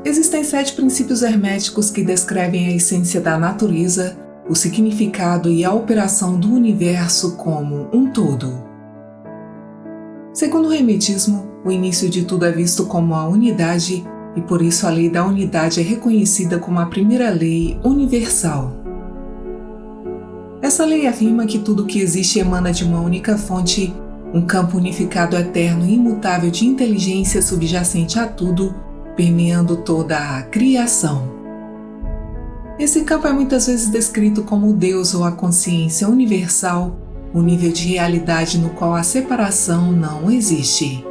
Existem 7 princípios herméticos que descrevem a essência da natureza, o significado e a operação do universo como um todo. Segundo o hermetismo, o início de tudo é visto como a unidade e por isso a lei da unidade é reconhecida como a primeira lei universal. Essa lei afirma que tudo que existe emana de uma única fonte, um campo unificado eterno e imutável de inteligência subjacente a tudo, permeando toda a criação. Esse campo é muitas vezes descrito como Deus ou a consciência universal, o nível de realidade no qual a separação não existe.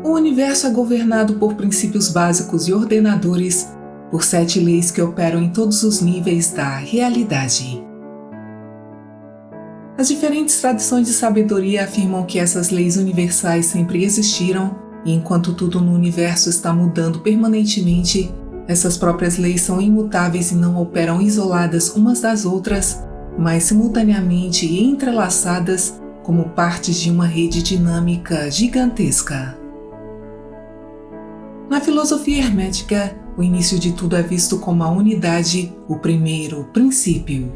O universo é governado por princípios básicos e ordenadores, por 7 leis que operam em todos os níveis da realidade. As diferentes tradições de sabedoria afirmam que essas leis universais sempre existiram e enquanto tudo no universo está mudando permanentemente, essas próprias leis são imutáveis e não operam isoladas umas das outras, mas simultaneamente e entrelaçadas como partes de uma rede dinâmica gigantesca. Na filosofia hermética, o início de tudo é visto como a unidade, o primeiro princípio.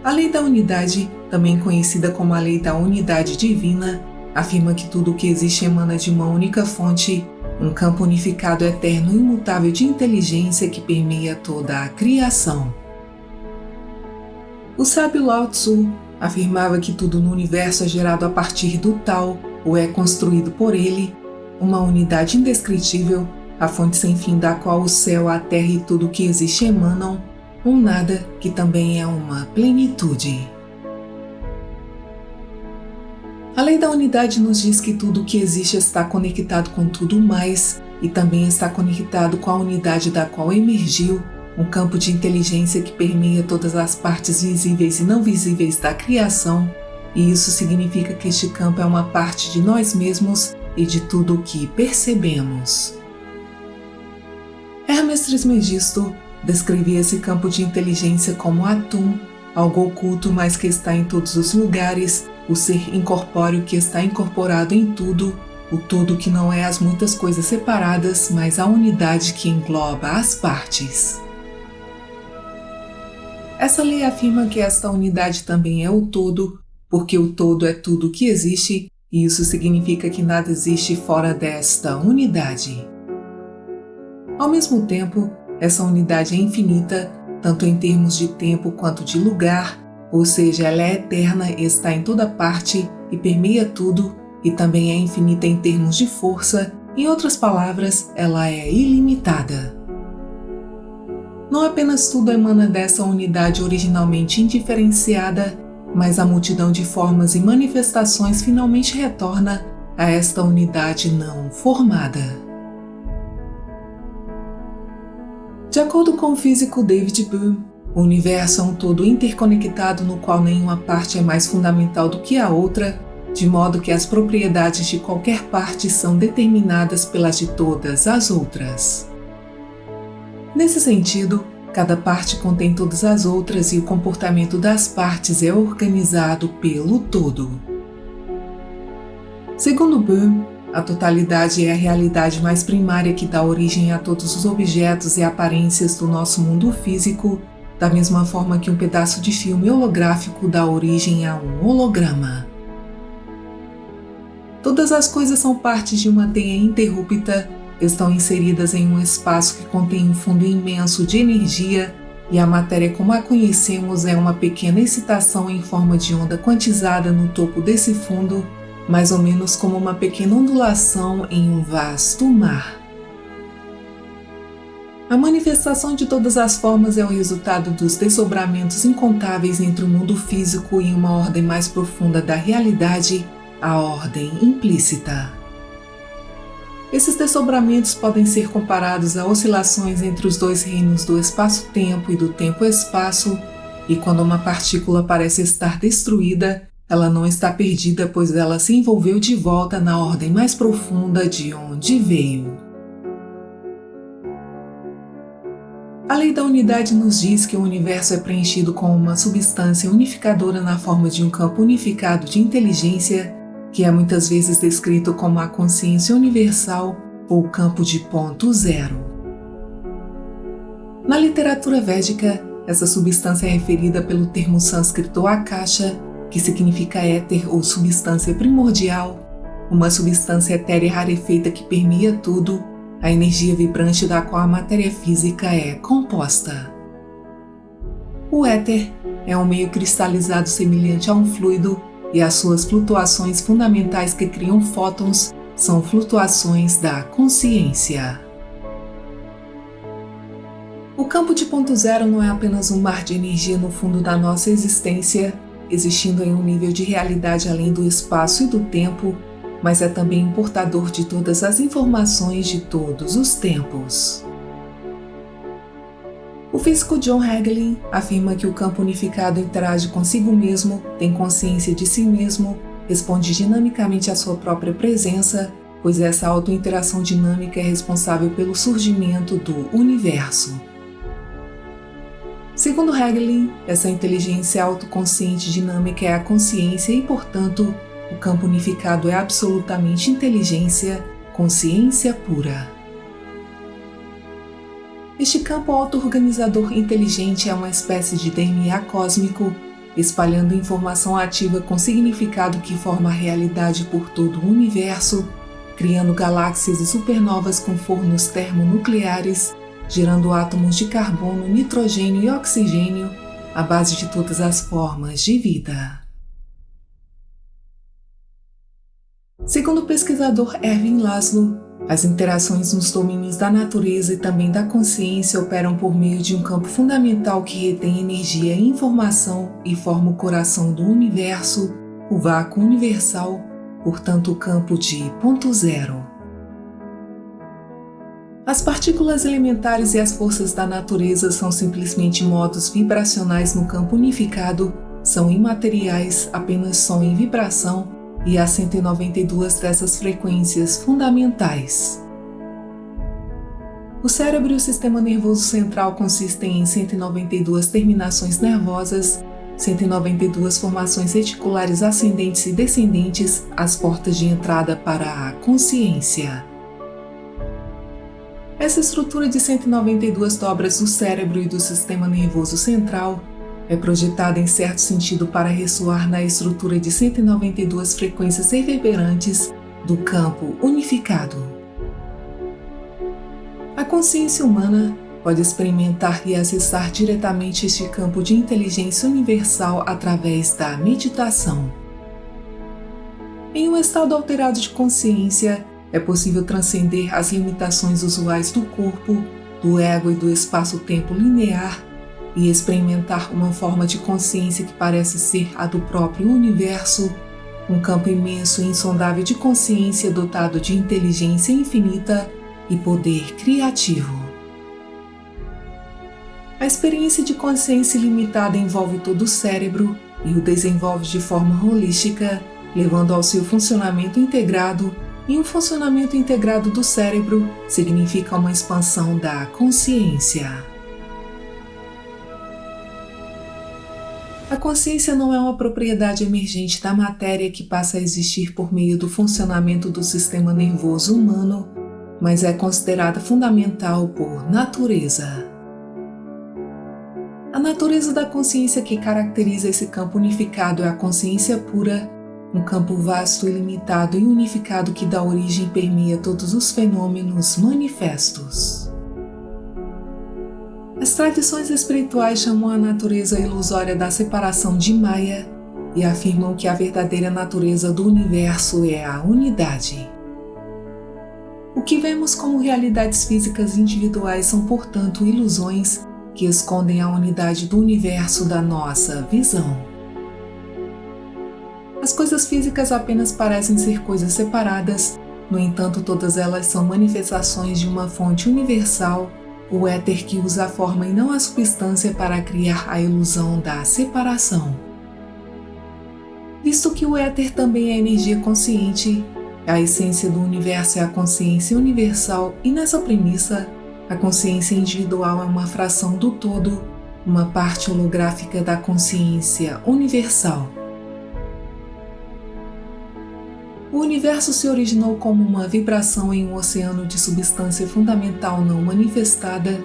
A lei da unidade, também conhecida como a lei da unidade divina, afirma que tudo o que existe emana de uma única fonte, um campo unificado eterno e imutável de inteligência que permeia toda a criação. O sábio Lao Tzu afirmava que tudo no universo é gerado a partir do Tao, ou é construído por ele, uma unidade indescritível, a fonte sem fim da qual o céu, a terra e tudo o que existe emanam, um nada que também é uma plenitude. A lei da unidade nos diz que tudo o que existe está conectado com tudo mais e também está conectado com a unidade da qual emergiu, um campo de inteligência que permeia todas as partes visíveis e não visíveis da criação, e isso significa que este campo é uma parte de nós mesmos e de tudo o que percebemos. Hermes Trismegisto descrevia esse campo de inteligência como Atum, algo oculto mas que está em todos os lugares, o ser incorpóreo que está incorporado em tudo, o todo que não é as muitas coisas separadas, mas a unidade que engloba as partes. Essa lei afirma que esta unidade também é o todo, porque o todo é tudo que existe, e isso significa que nada existe fora desta unidade. Ao mesmo tempo, essa unidade é infinita, tanto em termos de tempo quanto de lugar, ou seja, ela é eterna e está em toda parte e permeia tudo, e também é infinita em termos de força, em outras palavras, ela é ilimitada. Não apenas tudo emana dessa unidade originalmente indiferenciada, mas a multidão de formas e manifestações finalmente retorna a esta unidade não formada. De acordo com o físico David Bohm, o universo é um todo interconectado no qual nenhuma parte é mais fundamental do que a outra, de modo que as propriedades de qualquer parte são determinadas pelas de todas as outras. Nesse sentido, cada parte contém todas as outras e o comportamento das partes é organizado pelo todo. Segundo Bohm, a totalidade é a realidade mais primária que dá origem a todos os objetos e aparências do nosso mundo físico, da mesma forma que um pedaço de filme holográfico dá origem a um holograma. Todas as coisas são partes de uma teia interrupta, estão inseridas em um espaço que contém um fundo imenso de energia e a matéria como a conhecemos é uma pequena excitação em forma de onda quantizada no topo desse fundo, mais ou menos como uma pequena ondulação em um vasto mar. A manifestação de todas as formas é o resultado dos desdobramentos incontáveis entre o mundo físico e uma ordem mais profunda da realidade, a ordem implícita. Esses desdobramentos podem ser comparados a oscilações entre os dois reinos do espaço-tempo e do tempo-espaço, e quando uma partícula parece estar destruída, ela não está perdida, pois ela se envolveu de volta na ordem mais profunda de onde veio. A lei da unidade nos diz que o universo é preenchido com uma substância unificadora na forma de um campo unificado de inteligência, que é muitas vezes descrito como a consciência universal ou campo de ponto zero. Na literatura védica, essa substância é referida pelo termo sânscrito akasha, que significa éter ou substância primordial, uma substância etérea rarefeita que permeia tudo, a energia vibrante da qual a matéria física é composta. O éter é um meio cristalizado semelhante a um fluido e as suas flutuações fundamentais que criam fótons são flutuações da consciência. O campo de ponto zero não é apenas um mar de energia no fundo da nossa existência, existindo em um nível de realidade além do espaço e do tempo, mas é também um portador de todas as informações de todos os tempos. O físico John Hagelin afirma que o campo unificado interage consigo mesmo, tem consciência de si mesmo, responde dinamicamente à sua própria presença, pois essa auto-interação dinâmica é responsável pelo surgimento do universo. Segundo Hagelin, essa inteligência autoconsciente dinâmica é a consciência e, portanto, o campo unificado é absolutamente inteligência, consciência pura. Este campo auto-organizador inteligente é uma espécie de DNA cósmico, espalhando informação ativa com significado que forma a realidade por todo o universo, criando galáxias e supernovas com fornos termonucleares, gerando átomos de carbono, nitrogênio e oxigênio, a base de todas as formas de vida. Segundo o pesquisador Erwin Laszlo, as interações nos domínios da natureza e também da consciência operam por meio de um campo fundamental que retém energia e informação e forma o coração do universo, o vácuo universal, portanto o campo de ponto zero. As partículas elementares e as forças da natureza são simplesmente modos vibracionais no campo unificado, são imateriais, apenas som e vibração, e há 192 dessas frequências fundamentais. O cérebro e o sistema nervoso central consistem em 192 terminações nervosas, 192 formações reticulares ascendentes e descendentes, as portas de entrada para a consciência. Essa estrutura de 192 dobras do cérebro e do sistema nervoso central é projetada em certo sentido para ressoar na estrutura de 192 frequências reverberantes do campo unificado. A consciência humana pode experimentar e acessar diretamente este campo de inteligência universal através da meditação. Em um estado alterado de consciência, é possível transcender as limitações usuais do corpo, do ego e do espaço-tempo linear e experimentar uma forma de consciência que parece ser a do próprio universo, um campo imenso e insondável de consciência dotado de inteligência infinita e poder criativo. A experiência de consciência ilimitada envolve todo o cérebro e o desenvolve de forma holística, levando ao seu funcionamento integrado, e um funcionamento integrado do cérebro significa uma expansão da consciência. A consciência não é uma propriedade emergente da matéria que passa a existir por meio do funcionamento do sistema nervoso humano, mas é considerada fundamental por natureza. A natureza da consciência que caracteriza esse campo unificado é a consciência pura, um campo vasto, ilimitado e unificado que dá origem e permeia todos os fenômenos manifestos. As tradições espirituais chamam a natureza ilusória da separação de Maya e afirmam que a verdadeira natureza do universo é a unidade. O O que vemos como realidades físicas individuais são, portanto, ilusões que escondem a unidade do universo da nossa visão. As coisas físicas apenas parecem ser coisas separadas, no entanto, todas elas são manifestações de uma fonte universal, o éter, que usa a forma e não a substância para criar a ilusão da separação. Visto que o éter também é energia consciente, a essência do universo é a consciência universal, e nessa premissa, a consciência individual é uma fração do todo, uma parte holográfica da consciência universal. O universo se originou como uma vibração em um oceano de substância fundamental não manifestada,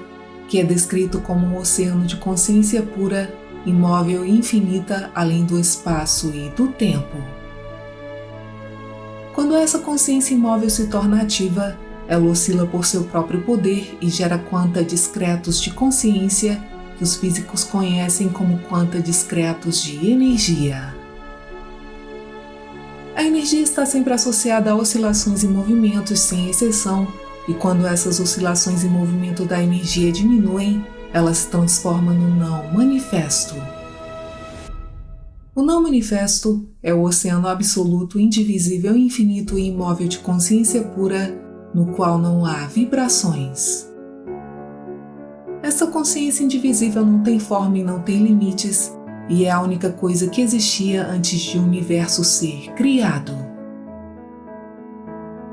que é descrito como um oceano de consciência pura, imóvel e infinita, além do espaço e do tempo. Quando essa consciência imóvel se torna ativa, ela oscila por seu próprio poder e gera quanta discretos de consciência, que os físicos conhecem como quanta discretos de energia. A energia está sempre associada a oscilações e movimentos, sem exceção, e quando essas oscilações e movimento da energia diminuem, ela se transforma no não manifesto. O não manifesto é o oceano absoluto, indivisível, infinito e imóvel de consciência pura, no qual não há vibrações. Essa consciência indivisível não tem forma e não tem limites, e é a única coisa que existia antes de o universo ser criado.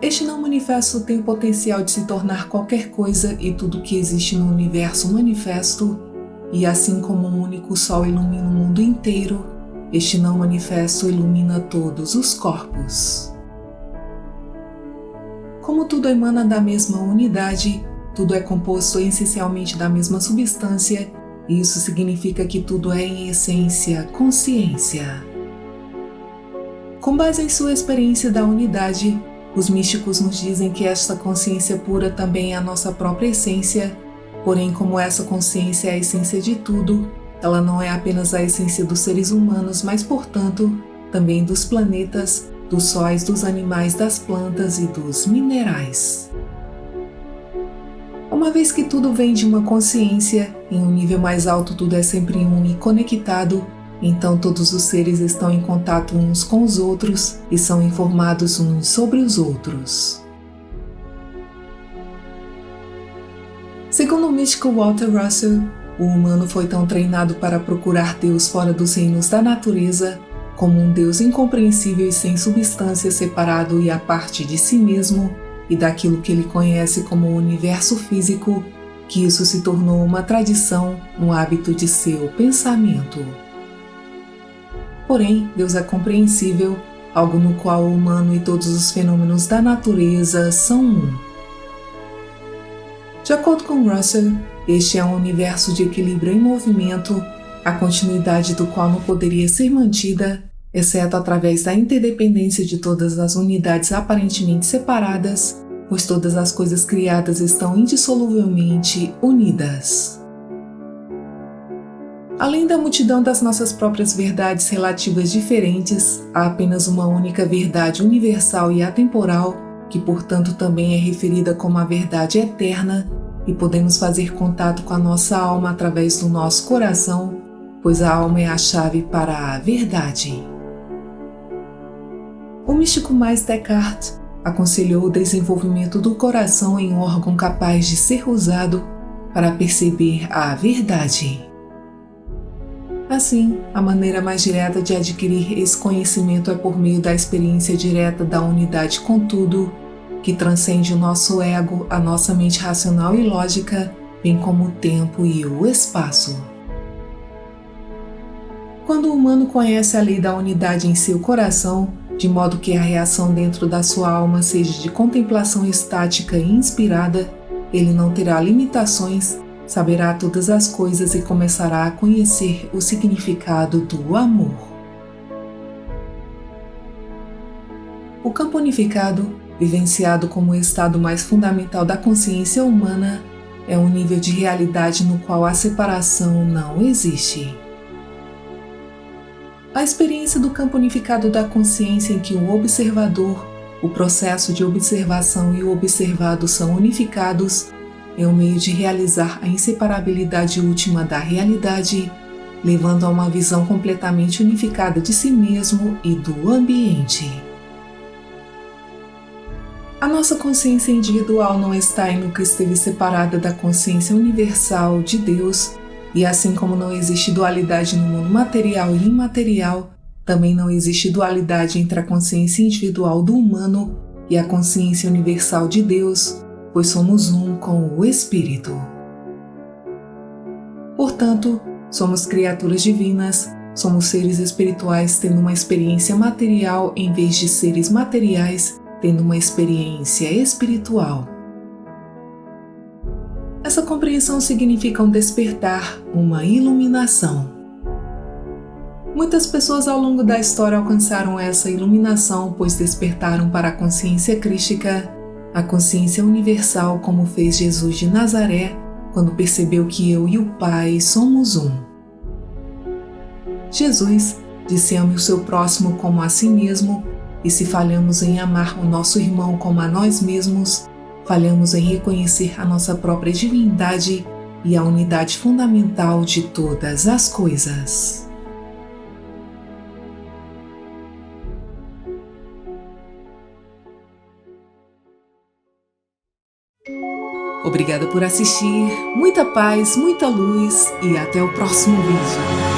Este não manifesto tem o potencial de se tornar qualquer coisa e tudo que existe no universo manifesto, e assim como um único sol ilumina o mundo inteiro, este não manifesto ilumina todos os corpos. Como tudo emana da mesma unidade, tudo é composto essencialmente da mesma substância, e isso significa que tudo é em essência consciência. Com base em sua experiência da unidade, os místicos nos dizem que esta consciência pura também é a nossa própria essência, porém, como essa consciência é a essência de tudo, ela não é apenas a essência dos seres humanos, mas, portanto, também dos planetas, dos sóis, dos animais, das plantas e dos minerais. Uma vez que tudo vem de uma consciência, em um nível mais alto tudo é sempre um e conectado, então todos os seres estão em contato uns com os outros e são informados uns sobre os outros. Segundo o místico Walter Russell, o humano foi tão treinado para procurar Deus fora dos reinos da natureza, como um Deus incompreensível e sem substância, separado e à parte de si mesmo e daquilo que ele conhece como o universo físico, que isso se tornou uma tradição, um hábito de seu pensamento. Porém, Deus é compreensível, algo no qual o humano e todos os fenômenos da natureza são um. De acordo com Russell, este é um universo de equilíbrio em movimento, a continuidade do qual não poderia ser mantida, exceto através da interdependência de todas as unidades aparentemente separadas, pois todas as coisas criadas estão indissoluvelmente unidas. Além da multidão das nossas próprias verdades relativas diferentes, há apenas uma única verdade universal e atemporal, que portanto também é referida como a verdade eterna, e podemos fazer contato com a nossa alma através do nosso coração, pois a alma é a chave para a verdade. O místico Mais Descartes aconselhou o desenvolvimento do coração em um órgão capaz de ser usado para perceber a verdade. Assim, a maneira mais direta de adquirir esse conhecimento é por meio da experiência direta da unidade com tudo, que transcende o nosso ego, a nossa mente racional e lógica, bem como o tempo e o espaço. Quando o humano conhece a lei da unidade em seu coração, de modo que a reação dentro da sua alma seja de contemplação estática e inspirada, ele não terá limitações, saberá todas as coisas e começará a conhecer o significado do amor. O campo unificado, vivenciado como o estado mais fundamental da consciência humana, é um nível de realidade no qual a separação não existe. A experiência do campo unificado da consciência em que o observador, O processo de observação e o observado são unificados, é um meio de realizar a inseparabilidade última da realidade, levando a uma visão completamente unificada de si mesmo e do ambiente. A nossa consciência individual não está e nunca esteve separada da consciência universal de Deus, e assim como não existe dualidade no mundo material e imaterial, também não existe dualidade entre a consciência individual do humano e a consciência universal de Deus, pois somos um com o Espírito. Portanto, somos criaturas divinas, somos seres espirituais tendo uma experiência material em vez de seres materiais tendo uma experiência espiritual. Essa compreensão significa um despertar, uma iluminação. Muitas pessoas ao longo da história alcançaram essa iluminação, pois despertaram para a consciência crística, a consciência universal, como fez Jesus de Nazaré, quando percebeu que eu e o Pai somos um. Jesus disse: ame o seu próximo como a si mesmo, e se falhamos em amar o nosso irmão como a nós mesmos, falhamos em reconhecer a nossa própria divindade e a unidade fundamental de todas as coisas. Obrigada por assistir, muita paz, muita luz e até o próximo vídeo.